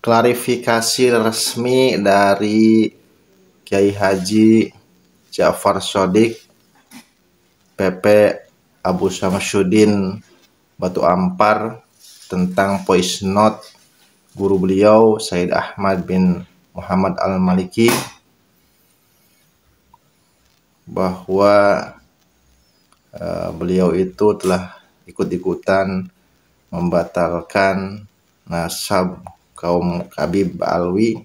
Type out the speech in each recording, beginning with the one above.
klarifikasi resmi dari Kiai Haji Ja'far Shadiq PP Abu Samsyuddin Batu Ampar tentang voice note guru beliau Said Ahmad bin Muhammad Al-Maliki, bahwa beliau itu telah ikut-ikutan membatalkan nasab kaum Habib Alwi.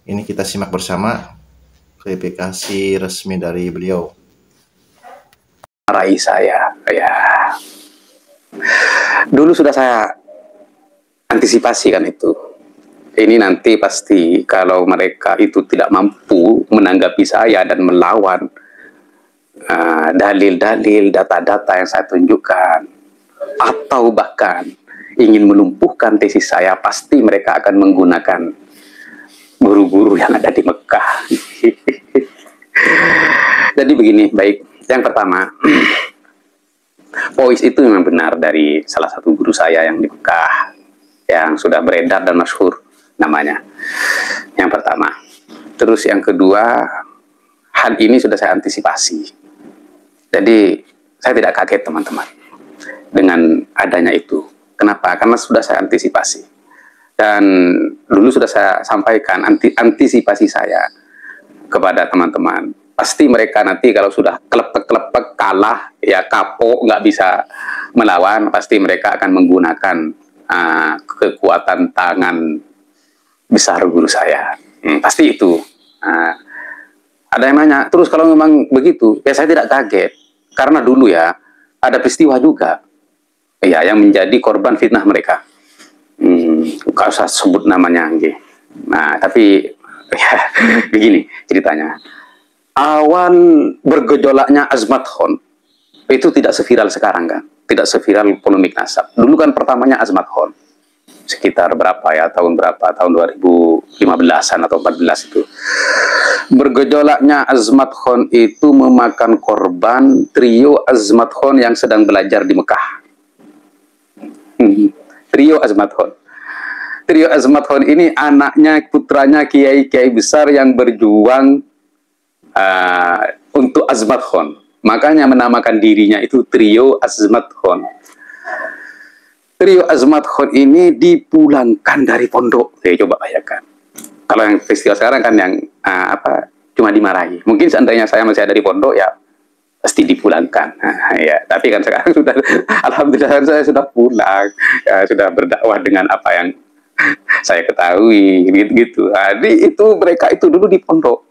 Ini kita simak bersama klarifikasi resmi dari beliau. Marahi saya, ya. Dulu sudah saya antisipasi kan itu. Ini nanti pasti kalau mereka itu tidak mampu menanggapi saya dan melawan dalil-dalil, data-data yang saya tunjukkan, atau bahkan ingin melumpuhkan tesis saya, pasti mereka akan menggunakan guru-guru yang ada di Mekah. Jadi begini, baik. Yang pertama, voice itu memang benar dari salah satu guru saya yang di Mekah, yang sudah beredar dan masyhur namanya. Yang pertama. Terus yang kedua, hal ini sudah saya antisipasi. Jadi saya tidak kaget teman-teman dengan adanya itu. Kenapa? Karena sudah saya antisipasi. Dan dulu sudah saya sampaikan antisipasi saya kepada teman-teman. Pasti mereka nanti kalau sudah kelepek-kelepek, kalah, ya kapok, nggak bisa melawan, pasti mereka akan menggunakan kekuatan tangan besar guru saya. Pasti itu. Ada yang nanya, terus kalau memang begitu, ya saya tidak kaget. Karena dulu ya, ada peristiwa juga. Ya, yang menjadi korban fitnah mereka. Kalau saya sebut namanya. Nah, tapi ya, begini ceritanya. Awal bergejolaknya Azmathon itu tidak seviral sekarang kan. Tidak seviral polemik nasab. Dulu kan pertamanya Azmathon. Sekitar berapa ya, tahun berapa? Tahun 2015-an atau 14 itu. Bergejolaknya Azmathon itu memakan korban trio Azmathon yang sedang belajar di Mekah. Trio Azmathon. Trio Azmathon ini anaknya, putranya kiai-kiai besar yang berjuang untuk Azmathon. Makanya menamakan dirinya itu trio Azmathon. Trio Azmathon ini dipulangkan dari pondok. Coba bayangkan. Kalau yang festival sekarang kan yang cuma dimarahi. Mungkin seandainya saya masih ada di pondok ya pasti dipulangkan. Ya, tapi kan sekarang sudah, alhamdulillah saya sudah pulang, ya, sudah berdakwah dengan apa yang saya ketahui, gitu. Jadi itu mereka itu dulu di pondok,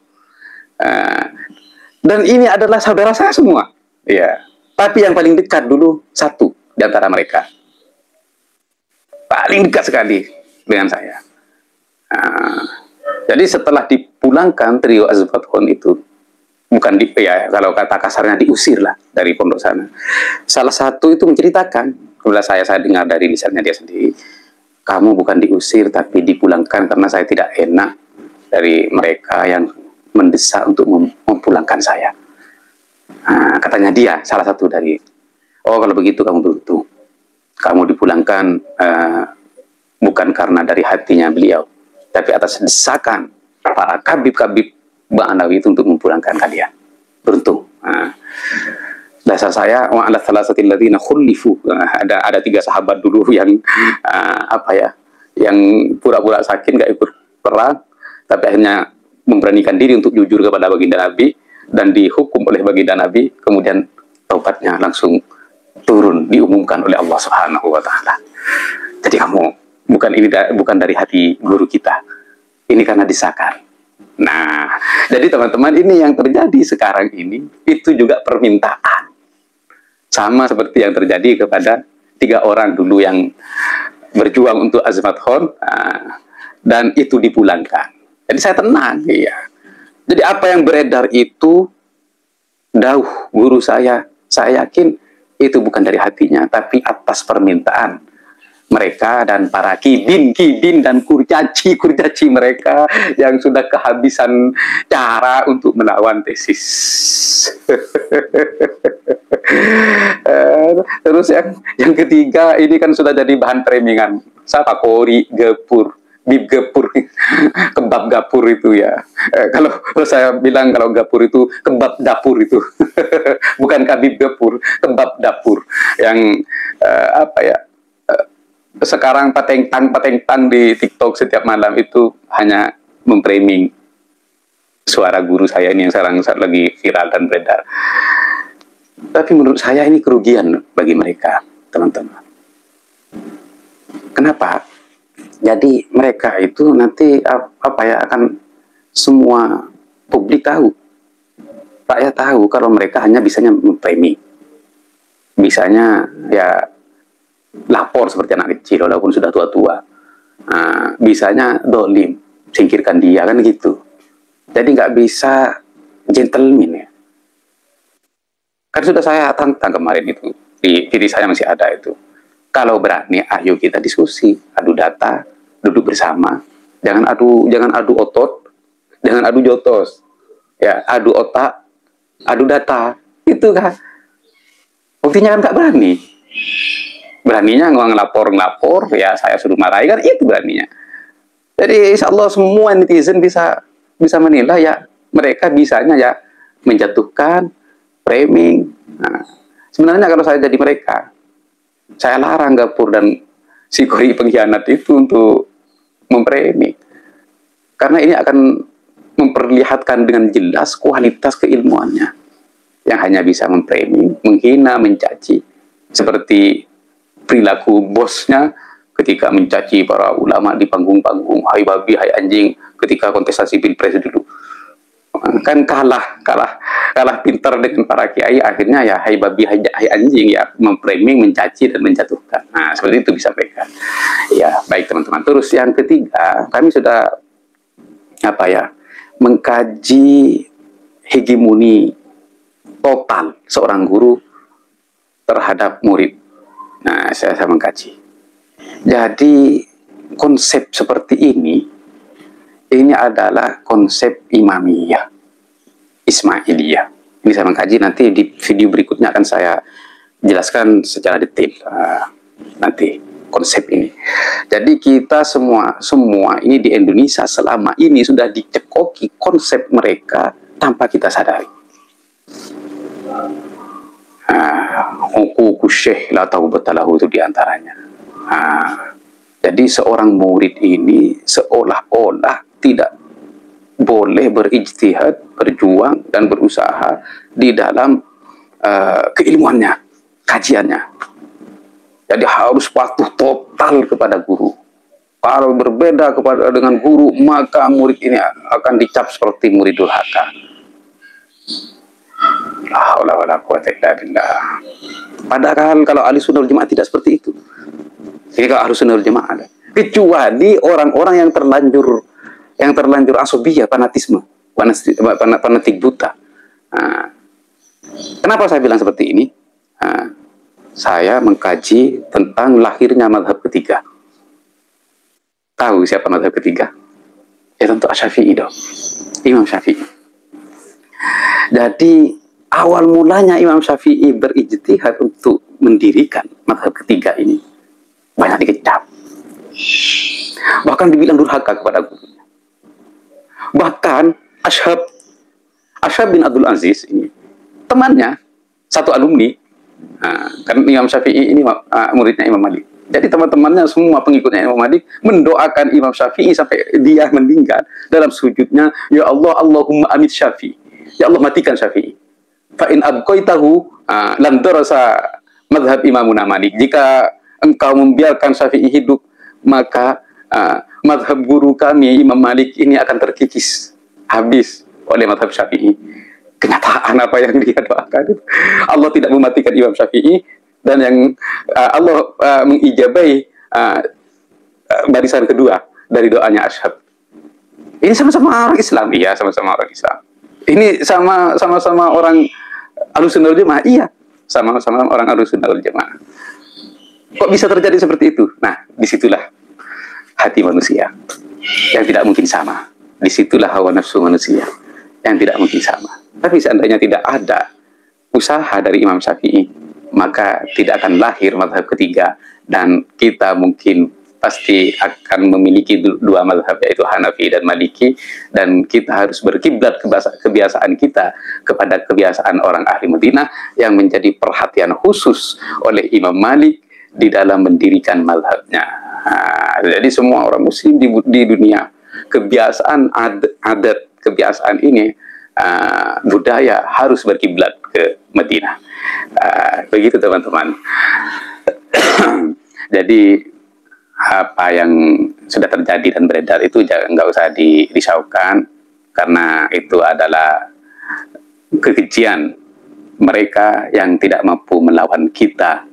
dan ini adalah saudara saya semua. Ya, tapi yang paling dekat dulu satu di antara mereka, paling dekat sekali dengan saya. Jadi setelah dipulangkan trio Azmathon itu, bukan ya kalau kata kasarnya diusir lah dari pondok sana. Salah satu itu menceritakan, bila saya dengar dari lisannya dia sendiri, kamu bukan diusir tapi dipulangkan karena saya tidak enak dari mereka yang mendesak untuk memulangkan saya. Katanya dia, salah satu dari, oh kalau begitu kamu beruntung. Kamu dipulangkan bukan karena dari hatinya beliau, tapi atas desakan para kabib-kabib Ba'alawi itu untuk memulangkan kalian. Beruntung. Dasar saya, wa'ala thalathatil ladzina khulifu. Ada 3 sahabat dulu yang yang pura-pura sakit, nggak ikut perang, tapi akhirnya memberanikan diri untuk jujur kepada baginda Nabi dan dihukum oleh baginda Nabi, kemudian taubatnya langsung turun, diumumkan oleh Allah Subhanahu wa Ta'ala. Jadi kamu bukan dari hati guru kita, ini karena desakan. Nah, jadi teman-teman, ini yang terjadi sekarang ini itu juga permintaan, sama seperti yang terjadi kepada 3 orang dulu yang berjuang untuk Azmathon, dan itu dipulangkan. Jadi saya tenang, ya. Jadi apa yang beredar itu dauh guru saya yakin itu bukan dari hatinya, tapi atas permintaan mereka dan para kibin dan kurcaci mereka yang sudah kehabisan cara untuk melawan tesis. Terus yang ketiga ini kan sudah jadi bahan premingan Siapa kori, gepur, bib gepur, kebab gapur itu ya. Kalau saya bilang kalau gapur itu kebab dapur itu, bukan kabib gepur, kebab dapur yang apa ya? Sekarang pateng-tang di TikTok setiap malam itu hanya memframing suara guru saya ini yang sekarang lagi viral dan beredar. Tapi menurut saya ini kerugian bagi mereka, teman-teman. Kenapa? Jadi mereka itu nanti apa ya, akan semua publik tahu, rakyat tahu kalau mereka hanya bisanya memframing, bisanya ya lapor seperti anak kecil walaupun sudah tua-tua, bisanya dolim, singkirkan dia, kan gitu. Jadi nggak bisa gentleman ya. Kan sudah saya tantang kemarin itu, di diri saya masih ada itu. Kalau berani, ayo kita diskusi, adu data, duduk bersama, jangan adu otot, jangan adu jotos, ya adu otak, adu data, itu kan. Buktinya kan nggak berani. Beraninya ngelapor, ya saya suruh marahi, kan itu beraninya. Jadi insya Allah semua netizen bisa menilai ya, mereka bisanya ya menjatuhkan, framing. Nah, sebenarnya kalau saya jadi mereka, saya larang Gapur dan si Kori pengkhianat itu untuk memframing, karena ini akan memperlihatkan dengan jelas kualitas keilmuannya yang hanya bisa memframing, menghina, mencaci, seperti perilaku bosnya ketika mencaci para ulama di panggung-panggung, hai babi, hai anjing, ketika kontestasi pilpres dulu. Kan kalah pintar dengan para kiai, akhirnya ya hai babi, hai anjing, ya memframing, mencaci dan menjatuhkan. Nah, seperti itu disampaikan. Ya, baik teman-teman. Terus yang ketiga, kami sudah apa ya, mengkaji hegemoni total seorang guru terhadap murid. Nah, saya mengkaji. Jadi konsep seperti ini adalah konsep Imamiyah, Ismailiyah. Ini saya mengkaji, nanti di video berikutnya akan saya jelaskan secara detail nanti konsep ini. Jadi kita semua ini di Indonesia selama ini sudah dicekoki konsep mereka tanpa kita sadari. Hukuku syekh la taubatalahu itu diantaranya. Jadi seorang murid ini seolah-olah tidak boleh berijtihad, berjuang dan berusaha di dalam keilmuannya, kajiannya. Jadi harus patuh total kepada guru. Kalau berbeda dengan guru, maka murid ini akan dicap seperti murid durhaka. La haula wala quwwata illa billah. Padahal kalau ahli sunnah wal jamaah tidak seperti itu. Jadi kalau ahli sunnah wal jamaah, kecuali orang-orang yang terlanjur asubiyah, fanatisme, fanatik buta. Kenapa saya bilang seperti ini? Saya mengkaji tentang lahirnya mazhab ketiga. Tahu siapa mazhab ketiga? Ya tentu Asy-Syafi'i dong. Imam Syafi'i. Jadi awal mulanya Imam Syafi'i berijtihad untuk mendirikan mazhab ketiga ini banyak dikecap. Bahkan dibilang durhaka kepada gurunya. Bahkan Ashab bin Abdul Aziz ini temannya, satu alumni. Kan Imam Syafi'i ini muridnya Imam Malik. Jadi teman-temannya semua pengikutnya Imam Malik mendoakan Imam Syafi'i sampai dia meninggal dalam sujudnya, ya Allah, Allahumma amit Syafi'i. Ya Allah, matikan Syafi'i. Fa in abqaitahu lam darasa madhab Imamuna Malik. Jika engkau membiarkan Syafi'i hidup, maka madhab guru kami Imam Malik ini akan terkikis habis oleh madhab Syafi'i. Kenyataan apa yang dia doakan. Allah tidak mematikan Imam Syafi'i, dan yang Allah mengijabai barisan kedua dari doanya Ashab. Ini sama-sama orang Islam, iya, sama-sama orang Islam. Ini sama-sama orang Ahlussunnah wal Jamaah, iya, sama-sama orang Ahlussunnah wal Jamaah. Kok bisa terjadi seperti itu? Nah, disitulah hati manusia yang tidak mungkin sama. Disitulah hawa nafsu manusia yang tidak mungkin sama. Tapi seandainya tidak ada usaha dari Imam Syafi'i, maka tidak akan lahir mazhab ketiga, dan kita mungkin pasti akan memiliki dua mazhab, yaitu Hanafi dan Maliki, dan kita harus berkiblat kebiasaan kita kepada kebiasaan orang ahli Madinah yang menjadi perhatian khusus oleh Imam Malik di dalam mendirikan mazhabnya. Jadi semua orang muslim di dunia, kebiasaan adat kebiasaan ini, budaya harus berkiblat ke Madinah. Begitu teman-teman. Jadi apa yang sudah terjadi dan beredar itu nggak usah dirisaukan, karena itu adalah kekejian mereka yang tidak mampu melawan kita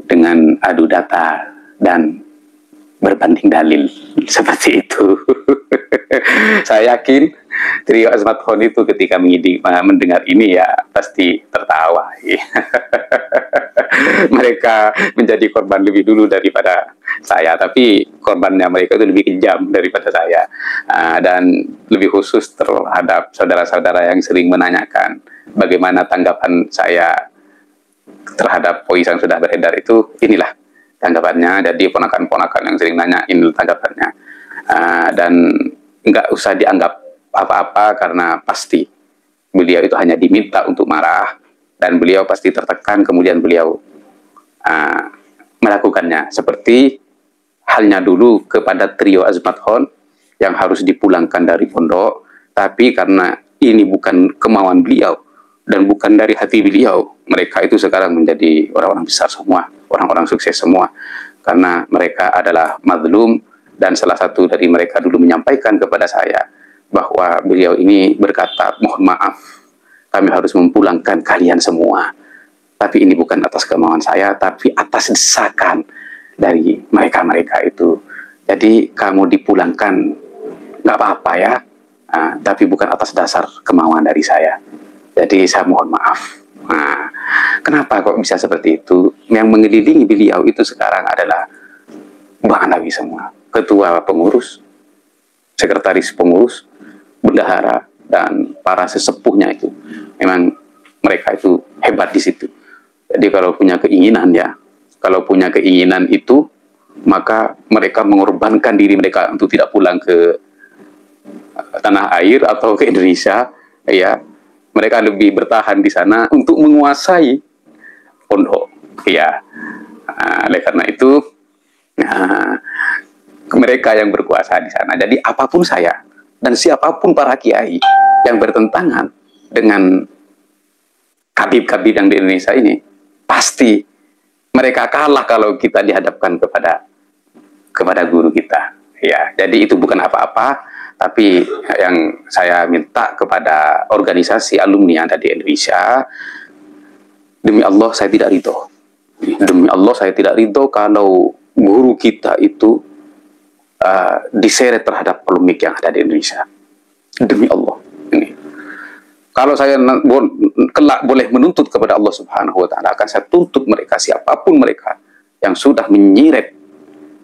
dengan adu data dan berbanding dalil seperti itu. Saya yakin trio Azmat Khon itu ketika mendengar ini ya pasti tertawa. Mereka menjadi korban lebih dulu daripada saya, tapi korbannya mereka itu lebih kejam daripada saya, dan lebih khusus terhadap saudara-saudara yang sering menanyakan bagaimana tanggapan saya terhadap voice yang sudah beredar itu. Inilah tanggapannya. Jadi ponakan-ponakan yang sering nanya, ini tanggapannya, dan nggak usah dianggap apa-apa, karena pasti beliau itu hanya diminta untuk marah, dan beliau pasti tertekan, kemudian beliau melakukannya. Seperti halnya dulu kepada trio Azmat Khon yang harus dipulangkan dari pondok, tapi karena ini bukan kemauan beliau dan bukan dari hati beliau, mereka itu sekarang menjadi orang-orang besar semua, orang-orang sukses semua, karena mereka adalah mazlum. Dan salah satu dari mereka dulu menyampaikan kepada saya bahwa beliau ini berkata, mohon maaf, kami harus memulangkan kalian semua, tapi ini bukan atas kemauan saya, tapi atas desakan dari mereka-mereka itu. Jadi kamu dipulangkan nggak apa-apa ya, tapi bukan atas dasar kemauan dari saya. Jadi saya mohon maaf. Kenapa kok bisa seperti itu? Yang mengelilingi beliau itu sekarang adalah Bang Alawi semua, ketua pengurus, sekretaris pengurus, bendahara, dan para sesepuhnya itu. Memang mereka itu hebat di situ. Jadi kalau punya keinginan ya, kalau punya keinginan itu, maka mereka mengorbankan diri mereka untuk tidak pulang ke tanah air atau ke Indonesia, ya. Mereka lebih bertahan di sana untuk menguasai pondok, ya. Oleh karena itu, mereka yang berkuasa di sana. Jadi apapun saya dan siapapun para kiai yang bertentangan dengan kabib-kabib yang di Indonesia ini, pasti mereka kalah kalau kita dihadapkan kepada guru kita. Ya, jadi itu bukan apa-apa, tapi yang saya minta kepada organisasi alumni yang ada di Indonesia, demi Allah saya tidak ridho. Demi Allah saya tidak ridho kalau guru kita itu diseret terhadap polemik yang ada di Indonesia. Demi Allah. Ini. Kalau saya kelak boleh menuntut kepada Allah Subhanahu wa Ta'ala, akan saya tuntut mereka, siapapun mereka yang sudah menyeret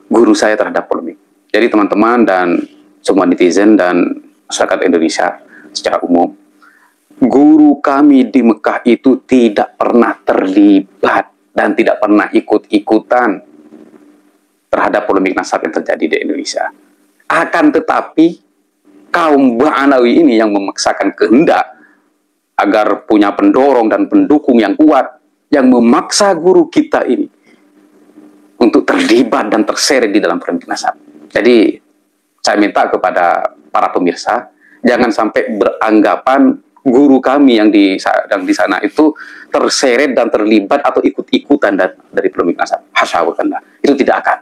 guru saya terhadap polemik. Jadi teman-teman dan semua netizen dan masyarakat Indonesia secara umum, guru kami di Mekah itu tidak pernah terlibat dan tidak pernah ikut-ikutan terhadap polemik nasab yang terjadi di Indonesia. Akan tetapi kaum Ba'alawi ini yang memaksakan kehendak agar punya pendorong dan pendukung yang kuat, yang memaksa guru kita ini untuk terlibat dan terseret di dalam polemik nasab. Jadi saya minta kepada para pemirsa, jangan sampai beranggapan guru kami yang di sana itu terseret dan terlibat atau ikut-ikutan dari polemik nasab. Hasya wa kalla. Itu tidak akan.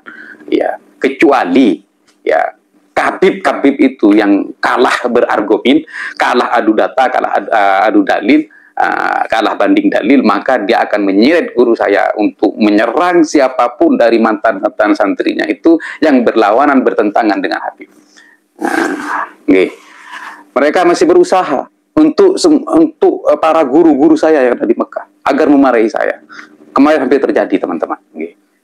Ya, kecuali ya kabib-kabib itu yang kalah berargumen, kalah adu data, kalah adu dalil, kalah banding dalil, maka dia akan menyeret guru saya untuk menyerang siapapun dari mantan-mantan santrinya itu yang berlawanan, bertentangan dengan Habib. Mereka masih berusaha untuk para guru-guru saya yang ada di Mekah agar memarahi saya. Kemarin hampir terjadi, teman-teman.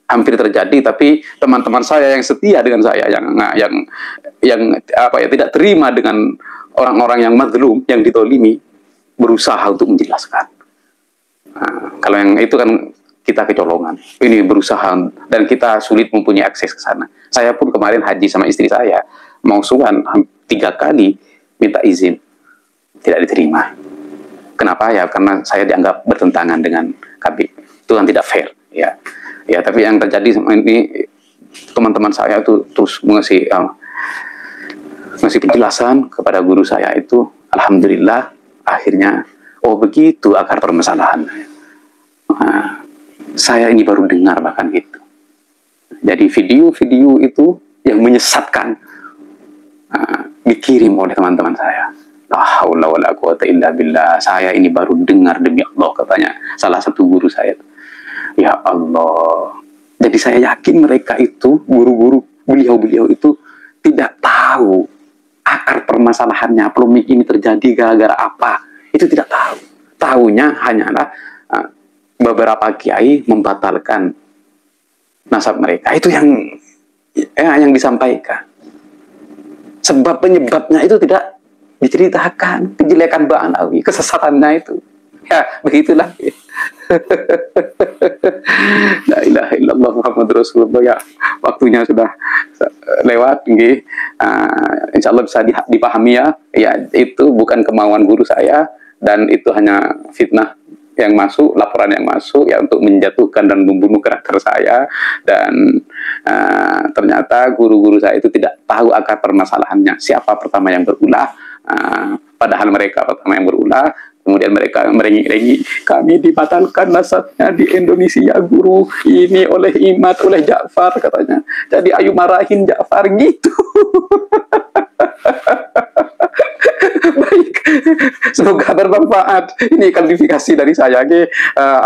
Hampir terjadi, tapi teman-teman saya yang setia dengan saya, yang tidak terima dengan orang-orang yang mazlum, yang ditolimi, berusaha untuk menjelaskan. Kalau yang itu kan kita kecolongan. Ini berusaha dan kita sulit mempunyai akses ke sana. Saya pun kemarin haji sama istri saya, mau suhan 3 kali minta izin, tidak diterima. Kenapa ya? Karena saya dianggap bertentangan dengan KB. Itu kan tidak fair, ya. Ya, tapi yang terjadi ini teman-teman saya itu terus ngasih penjelasan kepada guru saya itu, alhamdulillah akhirnya oh begitu akar permasalahan. Saya ini baru dengar bahkan gitu. Jadi video-video itu yang menyesatkan dikirim oleh teman-teman saya. La haula wala quwata illa billah. Saya ini baru dengar demi Allah, katanya salah satu guru saya. Ya Allah. Jadi saya yakin mereka itu, guru-guru beliau-beliau itu tidak tahu akar permasalahannya, polemik ini terjadi gara-gara apa. Itu tidak tahu. Tahunya hanyalah beberapa kiai membatalkan nasab mereka. Itu yang disampaikan. Sebab penyebabnya itu tidak diceritakan. Kejelekan Mbak Alawi, kesesatannya itu. Ya, begitulah. La ilaha illallah Muhammad Rasulullah. Ya, waktunya sudah lewat. Insya Allah bisa dipahami ya. Ya, itu bukan kemauan guru saya. Dan itu hanya fitnah yang masuk, laporan yang masuk ya untuk menjatuhkan dan membunuh karakter saya. Dan ternyata guru-guru saya itu tidak tahu akar permasalahannya, siapa pertama yang berulah. Padahal mereka pertama yang berulah. Kemudian mereka merengi-rengi, kami dibatalkan nasabnya di Indonesia guru ini oleh Imad, oleh Ja'far katanya. Jadi ayo marahin Ja'far gitu. Baik, semoga bermanfaat. Ini klarifikasi dari saya.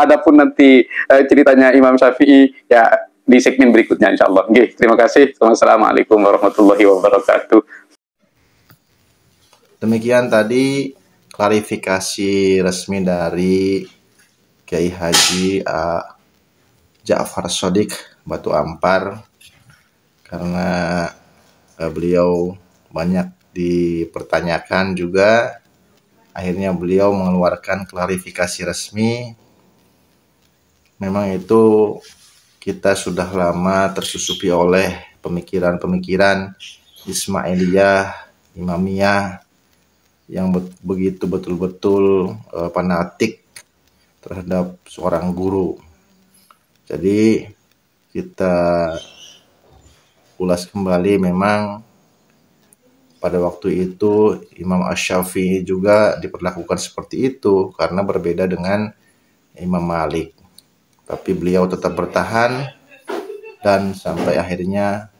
Adapun nanti ceritanya Imam Syafi'i ya di segmen berikutnya insya Allah. Terima kasih. Wassalamualaikum warahmatullahi wabarakatuh. Demikian tadi klarifikasi resmi dari Kiai Haji Ja'far Shadiq Batu Ampar, karena beliau banyak dipertanyakan juga. Akhirnya beliau mengeluarkan klarifikasi resmi. Memang itu kita sudah lama tersusupi oleh pemikiran-pemikiran Ismailiyah, Imamiyah yang begitu betul-betul fanatik terhadap seorang guru. Jadi kita ulas kembali, memang pada waktu itu Imam Asy-Syafi'i juga diperlakukan seperti itu karena berbeda dengan Imam Malik. Tapi beliau tetap bertahan dan sampai akhirnya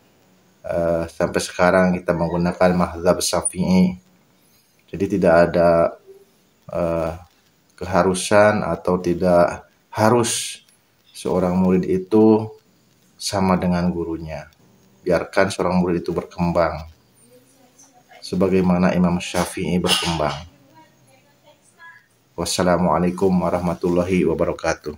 sampai sekarang kita menggunakan mazhab Syafi'i. Jadi tidak ada keharusan atau tidak harus seorang murid itu sama dengan gurunya. Biarkan seorang murid itu berkembang sebagaimana Imam Syafi'i berkembang. Wassalamualaikum warahmatullahi wabarakatuh.